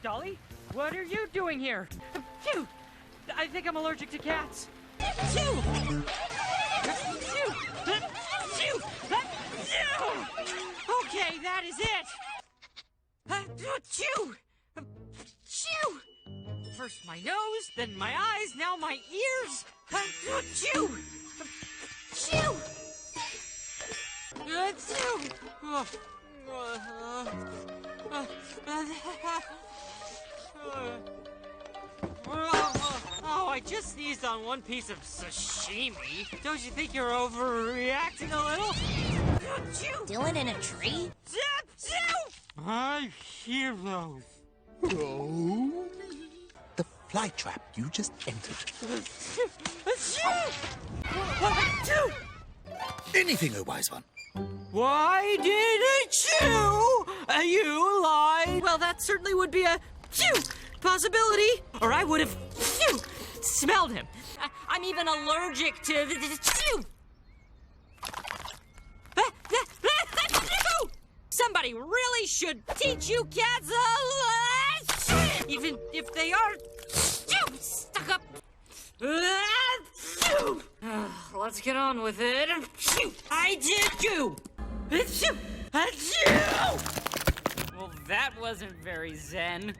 Dolly, what are you doing here? Phew! I think I'm allergic to cats. Phew! Phew! Phew! Okay, that is it. Phew! Phew! First my nose, then my eyes, now my ears. Phew! Phew! Oh, I just sneezed on one piece of sashimi. Don't you think you're overreacting a little? Dylan in a tree? My heroes. Oh. The fly trap you just entered. Anything, O wise one. Why didn't you lie? Well, that certainly would be a possibility. Or I would have smelled him. I'm even allergic to Somebody really should teach you cats a lesson, even if they are stuck up. Let's get on with it. I did you. Well, that wasn't very zen.